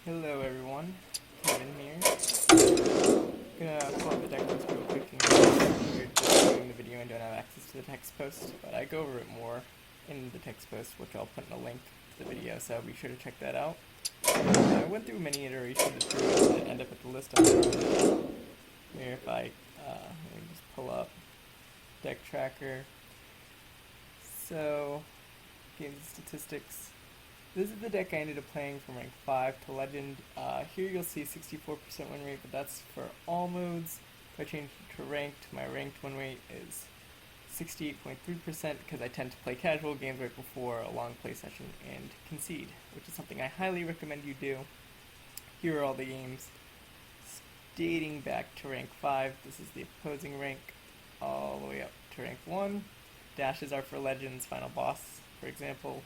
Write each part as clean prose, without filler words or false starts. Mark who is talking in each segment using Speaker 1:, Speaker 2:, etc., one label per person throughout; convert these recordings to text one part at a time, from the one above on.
Speaker 1: Hello everyone, Kevin here. Gonna pull up the deck list real quick in case you're just viewing the video and don't have access to the text post, but I go over it more in the text post, which I'll put in a link to the video, so be sure to check that out. I went through many iterations of Druids to end up at the list I'm on. Here if I, let me just pull up deck tracker. So, game statistics. This is the deck I ended up playing from rank 5 to legend. Here you'll see 64% win rate, but that's for all modes. If I change it to ranked, my ranked win rate is 68.3% because I tend to play casual games right before a long play session and concede, which is something I highly recommend you do. Here are all the games dating back to rank 5. This is the opposing rank all the way up to rank 1. Dashes are for legends, final boss, for example.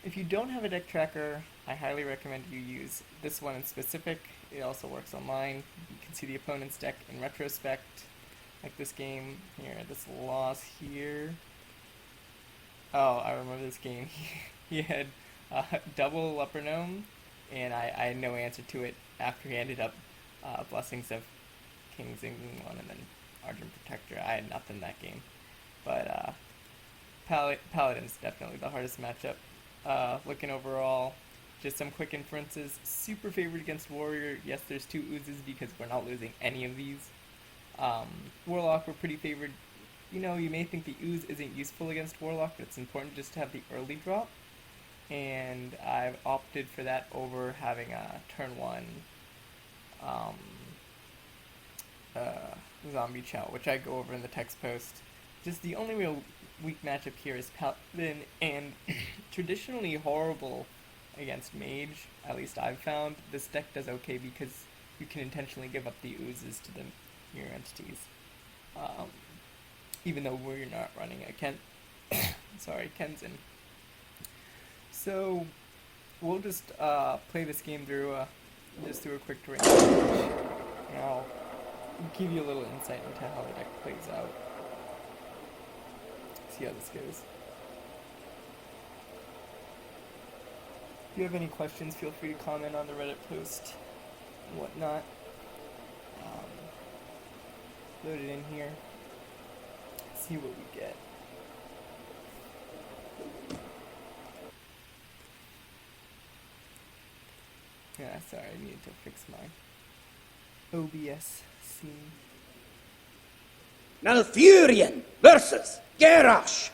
Speaker 1: If you don't have a deck tracker, I highly recommend you use this one in specific. It also works online. You can see the opponent's deck in retrospect, like this game here, this loss here. Oh, I remember this game. He had double Upper Gnome, and I had no answer to it after he ended up Blessings of Kings England 1 and then Argent Protector. I had nothing that game. But Paladin's definitely the hardest matchup. Looking overall, just some quick inferences. Super favored against Warrior. Yes, there's 2 Oozes because we're not losing any of these. Warlock, we're pretty favored. You know, you may think the Ooze isn't useful against Warlock, but it's important just to have the early drop. And I've opted for that over having a turn 1 Zombie Chow, which I go over in the text post. Just the only real weak matchup here is Paladin, and traditionally horrible against Mage, at least I've found. This deck does okay because you can intentionally give up the Oozes to the mirror entities. Even though we're not running a Kenzen. So, we'll just play this game through just through a quick range, and I'll give you a little insight into how the deck plays out. See how this goes. If you have any questions, feel free to comment on the Reddit post and whatnot. Load it in here. See what we get. Yeah, sorry, I needed to fix my OBS scene.
Speaker 2: Malfurion versus Garrosh.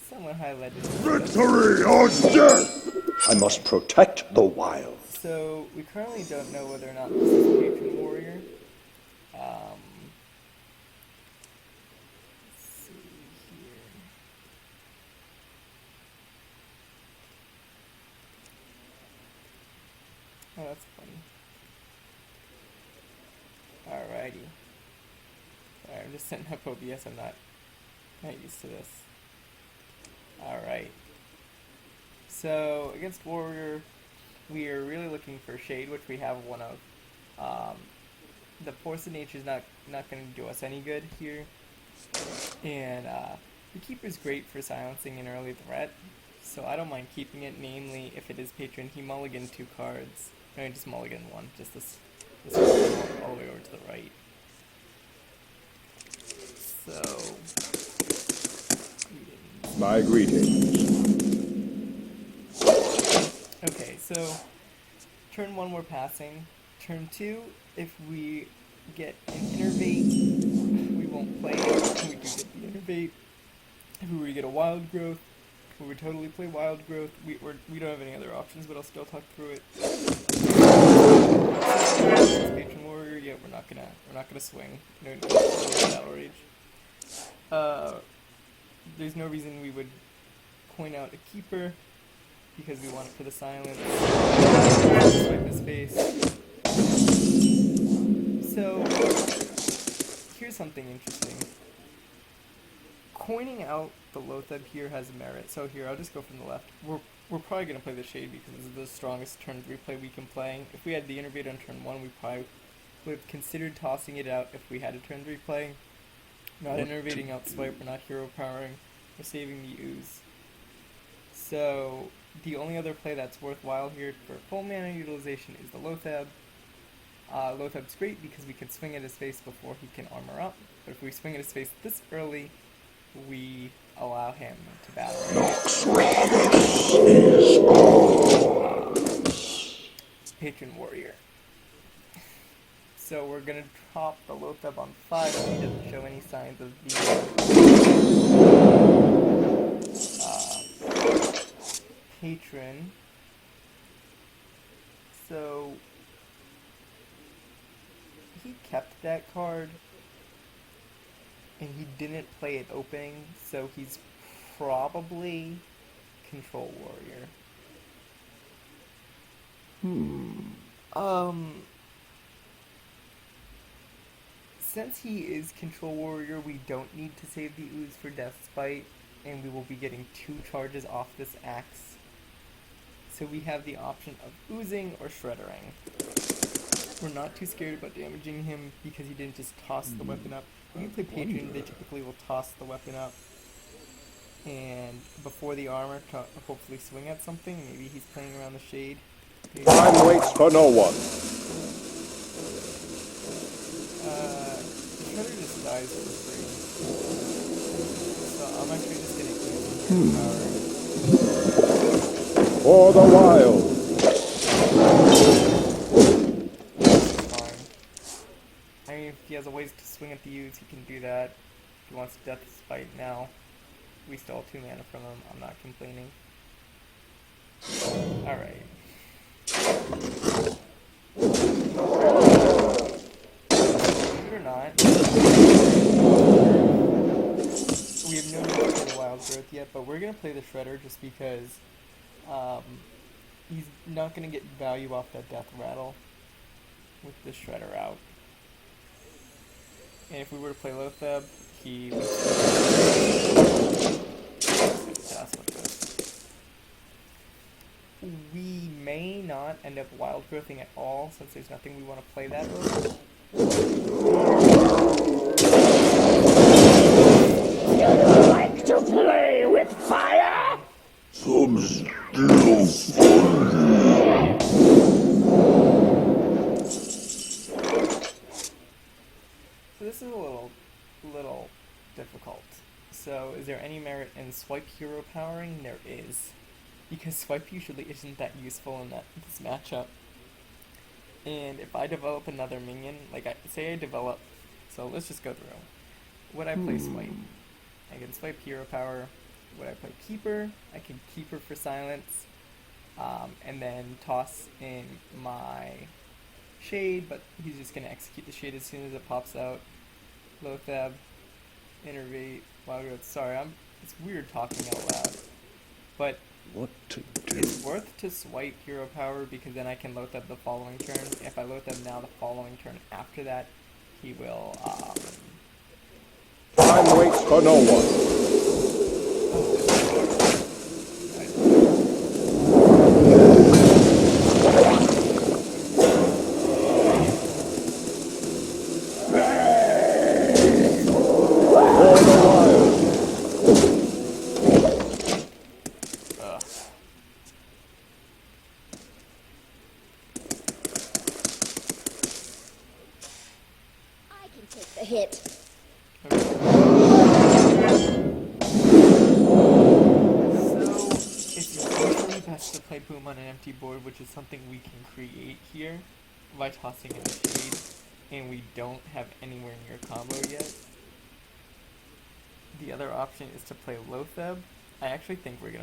Speaker 1: Somewhat highlighted.
Speaker 3: Victory or death! I must protect the wild.
Speaker 1: So, we currently don't know whether or not this is Patron Warrior. Let's see here. Oh, that's funny. Alrighty. Sorry, I'm just setting up OBS, I'm not used to this. Alright. So, against Warrior, we are really looking for Shade, which we have one of. The Force of Nature is not going to do us any good here. And the Keeper's great for silencing an early threat, so I don't mind keeping it, namely if it is Patron. He mulliganed 2 cards. No, he just mulliganed 1, just this one all the way over to the right. So,
Speaker 3: My greetings.
Speaker 1: okay, so turn 1 we're passing. Turn 2, if we get an innervate, we won't play it. We do get the innervate. If we were to get a wild growth, we would totally play wild growth. We don't have any other options, but I'll still talk through it. Patron Warrior, yeah, we're not gonna swing. No need to Battle Rage. There's no reason we would point out a Keeper because we want it for the silence. Swipe his face. So here's something interesting. Coining out the Lotheb here has merit. So here, I'll just go from the left. We're probably going to play the Shade because this is the strongest turn 3 play we can play. If we had the Innervate on turn 1, we probably would have considered tossing it out if we had a turn 3 play. Not innervating out Swipe, we're not hero powering, we're saving the Ooze. So The only other play that's worthwhile here for full mana utilization is the Lotheb. Lotheb's great because we can swing at his face before he can armor up, but if we swing at his face this early, we allow him to battle. Patron Warrior. So we're gonna drop the Lotheb on 5 if he doesn't show any signs of being patron. So he kept that card and he didn't play it opening, so he's probably Control Warrior. Since he is Control Warrior, we don't need to save the Ooze for Death Spite, and we will be getting 2 charges off this axe. So we have the option of oozing or shreddering. We're not too scared about damaging him because he didn't just toss the weapon up. When you play Patron, they typically will toss the weapon up and before the armor to hopefully swing at something. Maybe he's playing around the shade.
Speaker 3: Time waits for no one.
Speaker 1: The Shredder just dies for free. So I'm actually just gonna use power.
Speaker 3: For the wild.
Speaker 1: Fine. I mean, if he has a ways to swing at the Ooze, he can do that. If he wants Death Spite now, we stole 2 mana from him. I'm not complaining. Alright. Believe it or not, we have no need to play the Wild Growth yet, but we're going to play the Shredder just because he's not going to get value off that Death Rattle with the Shredder out. And if we were to play Lotheb, he would... That's what it is. We may not end up Wild Growthing at all, since there's nothing we want to play that early.
Speaker 2: You like to play with fire?
Speaker 3: Some still fun.
Speaker 1: So this is a little difficult. So is there any merit in swipe hero powering? There is. Because swipe usually isn't that useful in this matchup. And if I develop another minion, like say I develop, so let's just go through. Would I play swipe? I can swipe hero power. Would I play keeper? I can keeper for silence. And then toss in my shade, but he's just going to execute the shade as soon as it pops out. Lotheb, Innervate, Wild Growth. Sorry, it's weird talking out loud. But
Speaker 3: What to do?
Speaker 1: it's worth to swipe hero power because then I can Lotheb the following turn. If I Lotheb now the following turn after that, he will,
Speaker 3: Time waits for no one.
Speaker 2: Hit.
Speaker 1: So, it's usually best to play Boom on an empty board, which is something we can create here by tossing in the shade, and we don't have anywhere near combo yet. The other option is to play Lotheb. I actually think we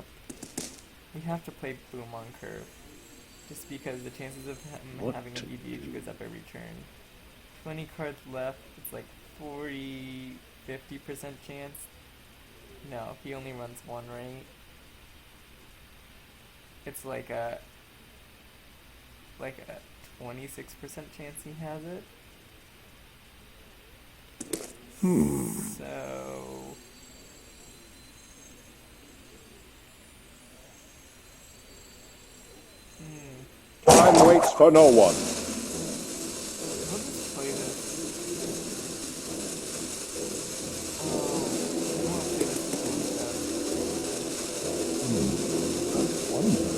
Speaker 1: have to play Boom on curve, just because the chances of him having an EDH goes up every turn. 20 cards left, it's like 40-50% chance. No, he only runs 1, right? It's like a 26% chance he has it. So
Speaker 3: Time waits for no one.
Speaker 1: we'll just play this. I want to play this instead.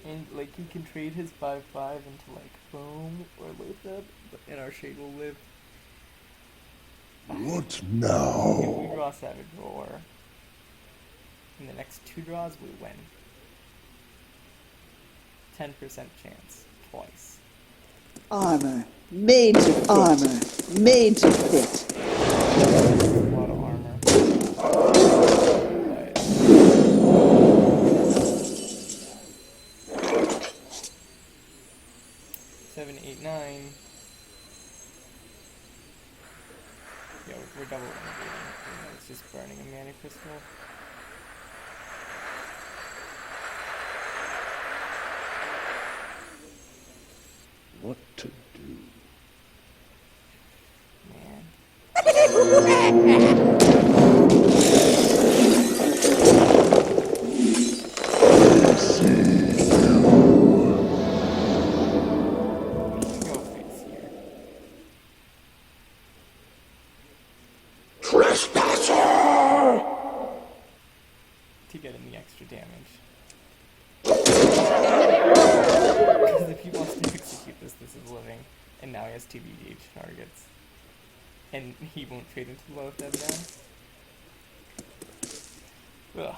Speaker 1: And like he can trade his 5/5 into like boom or Lothab, and our shade will live.
Speaker 3: What
Speaker 1: If we
Speaker 3: now?
Speaker 1: draw Savage Roar, in the next 2 draws we win. 10% chance, twice.
Speaker 2: Armor. Made to fit. Armor. Made to fit.
Speaker 1: That's a lot of armor. But 7, 8, 9. Yeah, we're double innovating. It's just burning a mana crystal.
Speaker 3: What to do?
Speaker 1: Man. We can go face here.
Speaker 3: Trespasser!
Speaker 1: To get in the extra damage. Because if he wants to execute this is living. And now he has 2 BDH targets. And he won't trade into the Lothab now. Ugh.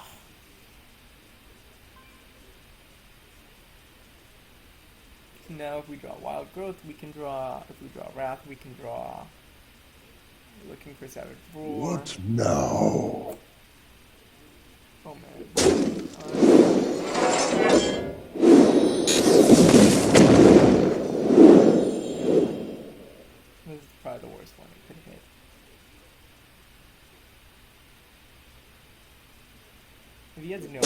Speaker 1: So now if we draw Wild Growth, we can draw... If we draw Wrath, we can draw... Looking for Savage Roar.
Speaker 3: What now?
Speaker 1: Oh man. This is probably the worst one it could hit. If he has no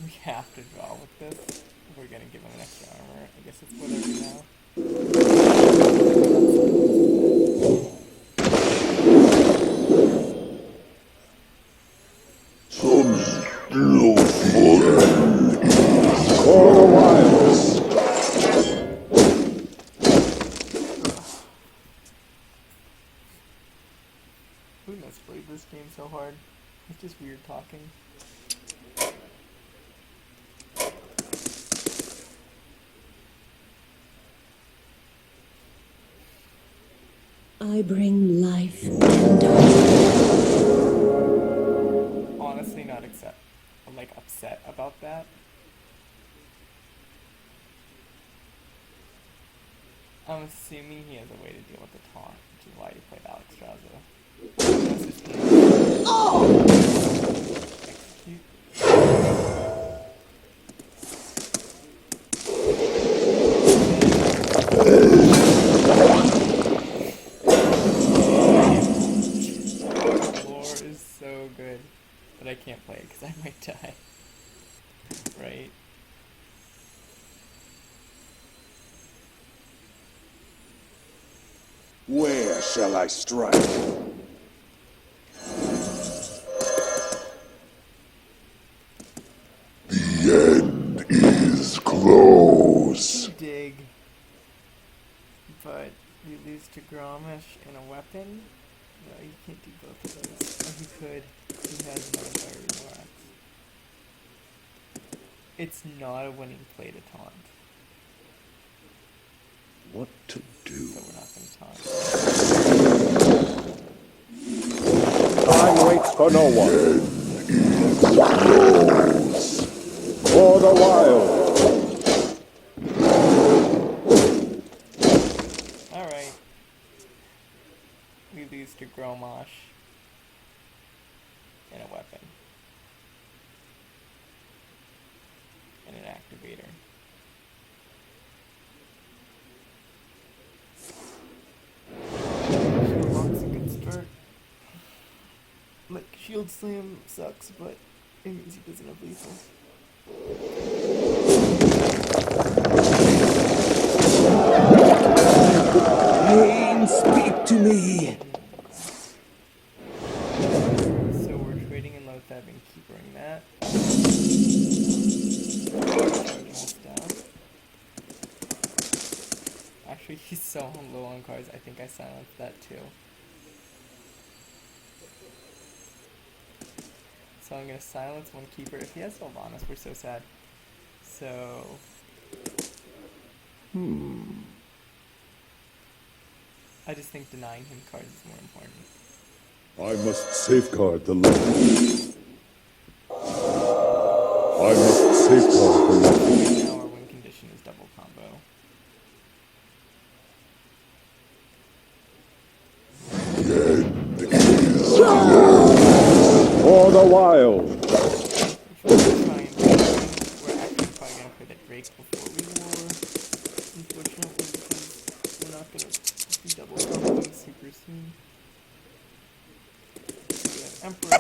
Speaker 1: we have to draw with this. We're gonna give him an extra armor. I guess it's whatever now.
Speaker 3: Some still fun. For the wilds.
Speaker 1: Who misplayed this game so hard? It's just weird talking.
Speaker 4: I bring life and darkness.
Speaker 1: Honestly, not I'm like upset about that. I'm assuming he has a way to deal with the taunt, which is why he played Alexstrasza. Unless his game execute. Lore is so good, but I can't play it because I might die. Right?
Speaker 3: Where shall I strike? The end is close.
Speaker 1: Dig. But you lose to Gromish and a weapon? No, you can't do both of those. Oh, he could. He has another Fiery Morax. It's not a winning play to taunt,
Speaker 3: What to do?
Speaker 1: so we're not going to taunt.
Speaker 3: Time waits for no one. For the wild.
Speaker 1: Alright. We lose to Gromosh and a weapon. And an activator. Shield Lock's a good start. Like, Shield Slam sucks, but it means he doesn't have lethal.
Speaker 5: Pain, speak to me.
Speaker 1: So we're trading in Lothab and keeping that. Charging this down. Actually, he's so low on cards, I think I silenced that too. So I'm gonna silence one keeper. If he has Sylvanas, we're so sad. So... I just think denying him cards is more important.
Speaker 3: I must safeguard the land. I must safeguard the land.
Speaker 1: Right now our win condition is double combo.
Speaker 3: For the wild.
Speaker 1: Which we're gonna try and do. We're actually probably gonna play the Drake before we war. Unfortunately, because we're not gonna be double comboing super soon. We have Emperor.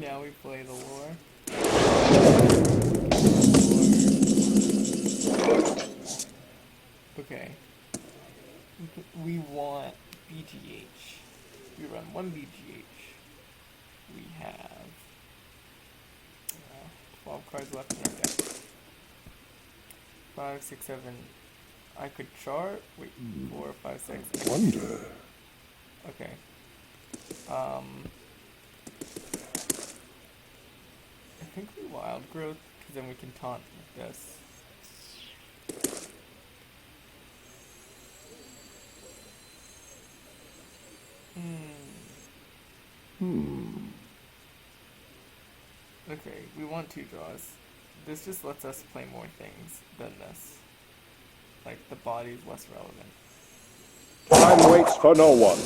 Speaker 1: Now we play the lore. Okay. We want BGH. We run one BGH. We have 12 cards left in our deck. 5, 6, 7. I could chart. Wait, 4, 5, 6.
Speaker 3: Wonder.
Speaker 1: Okay. I think we wild growth because then we can taunt with this. Okay, we want 2 draws. This just lets us play more things than this. Like, the body's less relevant.
Speaker 3: Time waits for no one.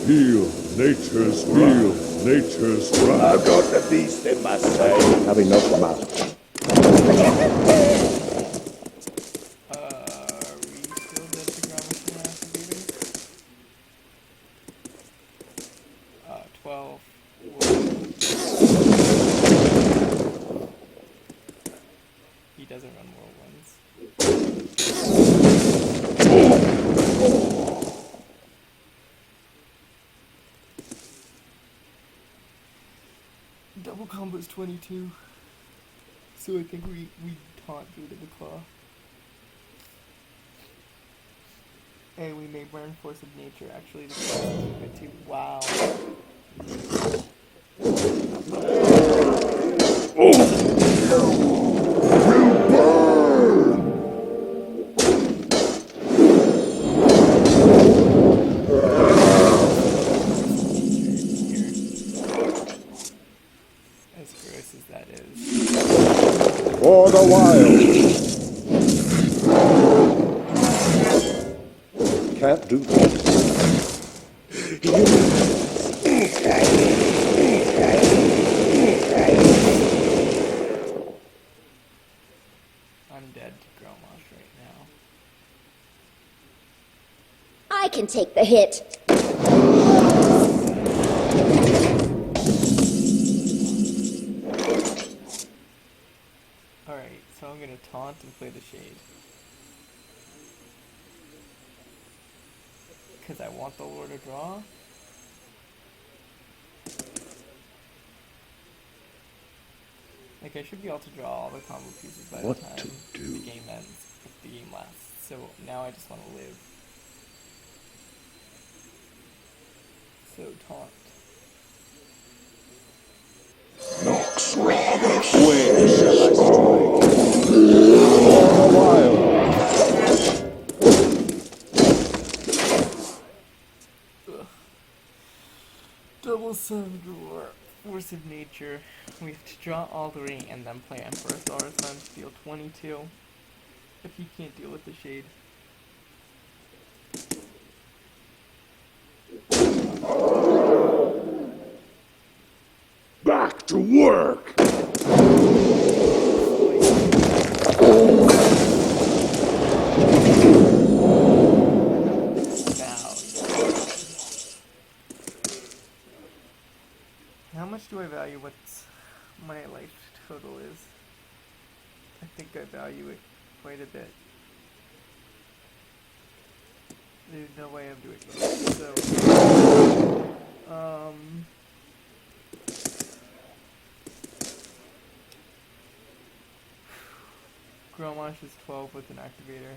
Speaker 3: Feel nature's wrath. I've got the beast in my sight. Having no command.
Speaker 1: Are we still dead to ground machine activating? 12. He doesn't run whirlwinds. Double combo's 22. So I think we taunt due to the claw. And we may burn Force of Nature. Actually, the claw is good too. Wow. As gross as that is.
Speaker 3: For the wild. Can't do that.
Speaker 1: I'm dead to Grommash right now.
Speaker 6: I can take the hit.
Speaker 1: Alright, so I'm gonna taunt and play the Shade. Because I want the lore to draw. Like, I should be able to draw all the combo pieces by
Speaker 3: What
Speaker 1: the time
Speaker 3: to do?
Speaker 1: the game ends, if the game lasts. So now I just want to live. So taunt.
Speaker 3: Nox Ramus. Where shall I strike? For the wild.
Speaker 1: Double Sun Drawer. Force of Nature. We have to draw all 3 and then play Emperor Thaurissan to deal 22. If he can't deal with the Shade.
Speaker 3: Back to work.
Speaker 1: value what my life total is. I think I value it quite a bit. There's no way I'm doing this. So, Gromash is 12 with an activator,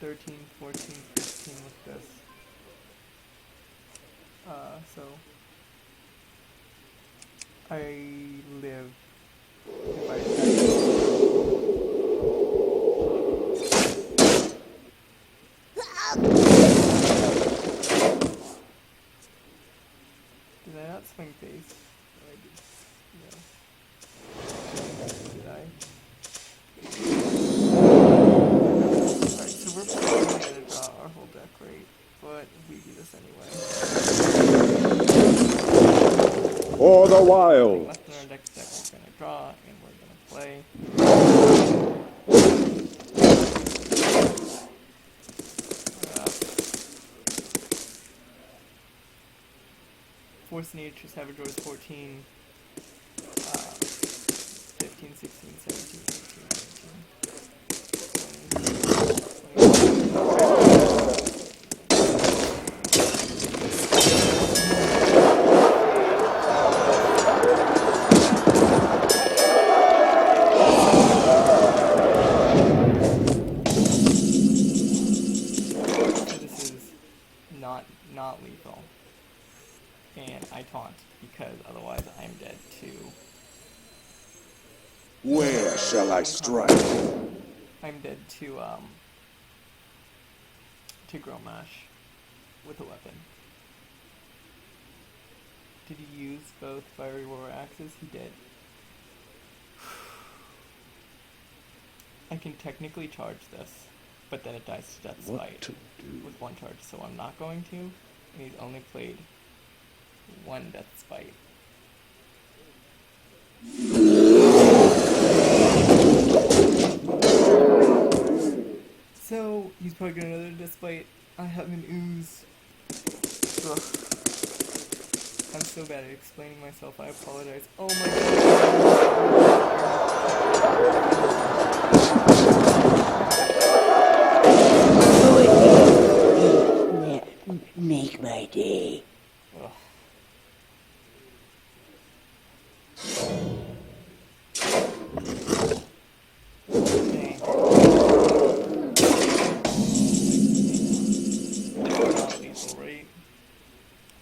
Speaker 1: 13, 14, 15 with this. So I live if I Did I not swing face? I did. No. Did I? Alright, so we're probably gonna draw our whole deck, right? But we do this anyway.
Speaker 3: For the
Speaker 1: Nothing
Speaker 3: wild.
Speaker 1: left in our deck that we're gonna draw and we're gonna play. Force Nature, Savage Wars 14, 15, 16, 17, 18, 19, 20. So this is not lethal. And I taunt because otherwise I'm dead too.
Speaker 3: Where shall I strike?
Speaker 1: I'm dead to Gromash with a weapon. Did he use both Fiery War axes? He did. I can technically charge this, but then it dies to Death
Speaker 3: What
Speaker 1: Spite
Speaker 3: to do?
Speaker 1: with one charge, so I'm not going to. And he's only played one Death Spite. So, he's probably got another Death Spite. I have an Ooze. Ugh. I'm so bad at explaining myself, I apologize. Oh my god.
Speaker 2: Make my day.
Speaker 1: Ugh. Dang. Not lethal, right?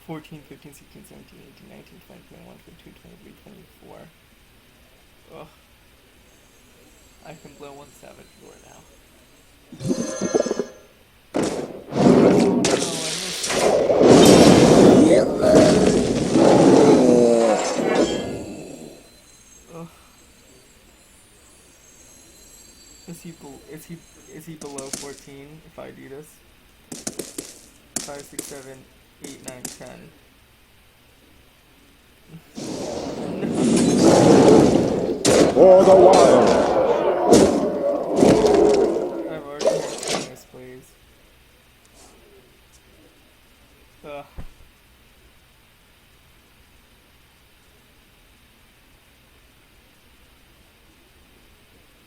Speaker 1: 14, 15, 16, 17, 18, 19, 20, 21, 22, 23, 24. Ugh. I can blow one Savage Lord now. Oh, I missed it. Ugh. Is he below 14 if I do this? 5, 6, 7, 8, 9, 10.
Speaker 3: For the wild.
Speaker 1: I've already had 2 misplays. Ugh.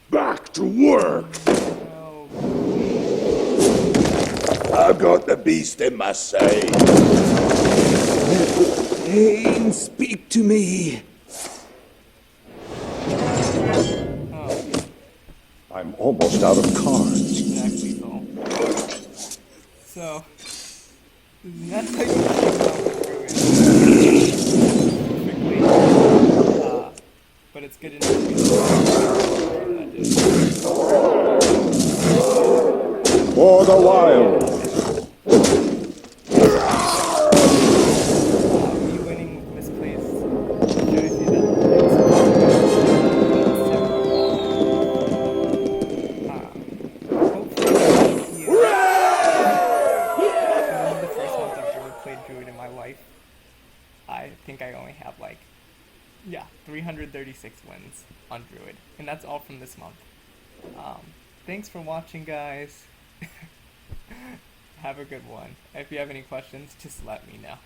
Speaker 3: Back to work.
Speaker 1: No.
Speaker 3: I've got the beast in my side.
Speaker 5: Pain, speak to me.
Speaker 1: Oh,
Speaker 3: I'm almost out of cards.
Speaker 1: exactly so. So, that's how you go through it. Perfectly. But it's good enough to be
Speaker 3: For the wild.
Speaker 1: me winning with misplays shows you that hopefully you. This is the first month I've really played Druid in my life. I think I only have 336 wins on Druid, and that's all from this month. Thanks for watching, guys. Have a good one. If you have any questions, just let me know.